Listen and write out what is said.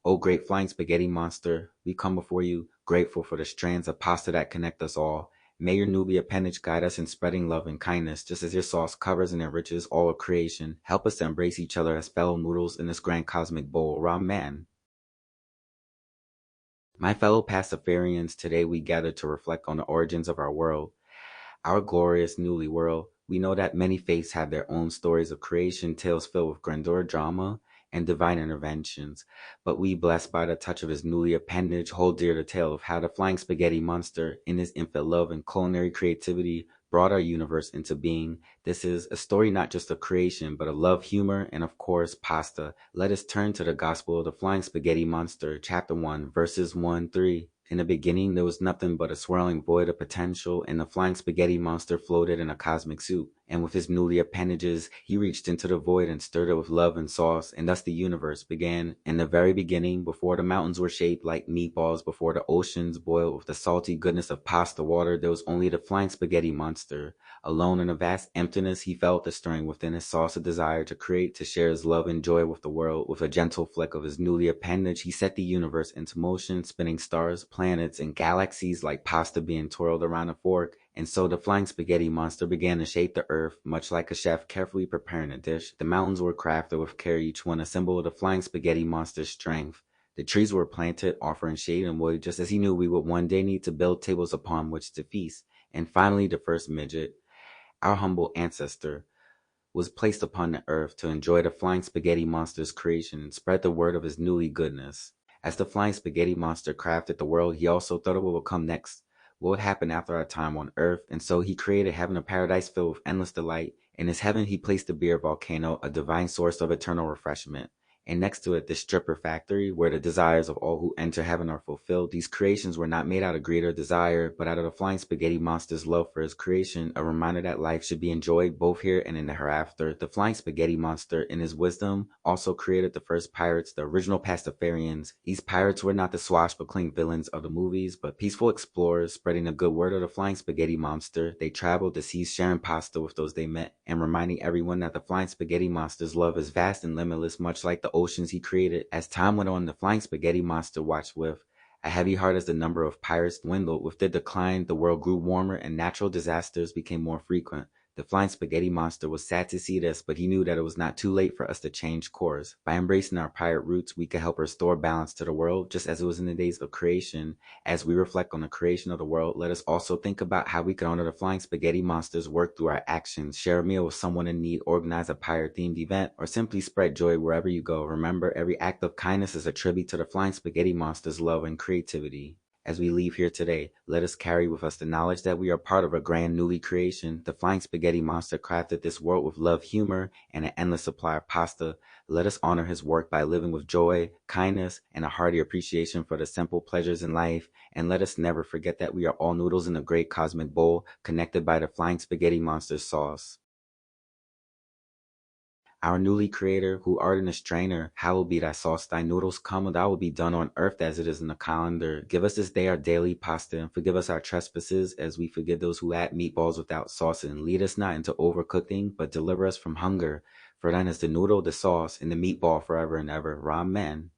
O great flying spaghetti monster, we come before you, grateful for the strands of pasta that connect us all. May your newly appendage guide us in spreading love and kindness, just as your sauce covers and enriches all of creation. Help us to embrace each other as fellow noodles in this grand cosmic bowl. Ramen. My fellow Pastafarians, today we gather to reflect on the origins of our world. Our glorious newly world, we know that many faiths have their own stories of creation, tales filled with grandeur, drama, and divine interventions. But we, blessed by the touch of his newly appendage, hold dear the tale of how the flying spaghetti monster, in his infant love and culinary creativity, brought our universe into being. This is a story not just of creation, but of love, humor, and of course, pasta. Let us turn to the Gospel of the Flying Spaghetti Monster, chapter 1, verses 1-3. In the beginning, there was nothing but a swirling void of potential, and the flying spaghetti monster floated in a cosmic soup. And with his newly appendages, he reached into the void and stirred it with love and sauce, and thus the universe began. In the very beginning, before the mountains were shaped like meatballs, before the oceans boiled with the salty goodness of pasta water, there was only the flying spaghetti monster. Alone in a vast emptiness, he felt the stirring within his sauce a desire to create, to share his love and joy with the world. With a gentle flick of his newly appendage, he set the universe into motion, spinning stars, planets, and galaxies like pasta being twirled around a fork. And so the flying spaghetti monster began to shape the earth, much like a chef carefully preparing a dish. The mountains were crafted with care, each one a symbol of the flying spaghetti monster's strength. The trees were planted, offering shade and wood, just as he knew we would one day need to build tables upon which to feast. And finally, the first midget, our humble ancestor, was placed upon the earth to enjoy the flying spaghetti monster's creation and spread the word of his newly goodness. As the flying spaghetti monster crafted the world, he also thought of what would come next, what would happen after our time on earth, and so he created heaven, a paradise filled with endless delight. In his heaven, he placed the beer volcano, a divine source of eternal refreshment. And next to it, the stripper factory, where the desires of all who enter heaven are fulfilled. These creations were not made out of greed or desire, but out of the flying spaghetti monster's love for his creation, a reminder that life should be enjoyed both here and in the hereafter. The flying spaghetti monster, in his wisdom, also created the first pirates, the original Pastafarians. These pirates were not the swashbuckling villains of the movies, but peaceful explorers spreading the good word of the flying spaghetti monster. They traveled the seas sharing pasta with those they met, and reminding everyone that the flying spaghetti monster's love is vast and limitless, much like the oceans he created. As time went on, the flying spaghetti monster watched with a heavy heart as the number of pirates dwindled. With the decline, the world grew warmer and natural disasters became more frequent. The flying spaghetti monster was sad to see this, but he knew that it was not too late for us to change course. By embracing our pirate roots, we could help restore balance to the world, just as it was in the days of creation. As we reflect on the creation of the world, let us also think about how we could honor the flying spaghetti monster's work through our actions. Share a meal with someone in need, organize a pirate-themed event, or simply spread joy wherever you go. Remember, every act of kindness is a tribute to the flying spaghetti monster's love and creativity. As we leave here today, let us carry with us the knowledge that we are part of a grand newly creation. The flying spaghetti monster crafted this world with love, humor, and an endless supply of pasta. Let us honor his work by living with joy, kindness, and a hearty appreciation for the simple pleasures in life. And let us never forget that we are all noodles in a great cosmic bowl, connected by the flying spaghetti monster's sauce. Our newly creator, who art in a strainer, hallowed be thy sauce, thy noodles come, thy will be done on earth as it is in the calendar. Give us this day our daily pasta, and forgive us our trespasses, as we forgive those who add meatballs without sauce, and lead us not into overcooking, but deliver us from hunger. For thine is the noodle, the sauce, and the meatball forever and ever. Amen.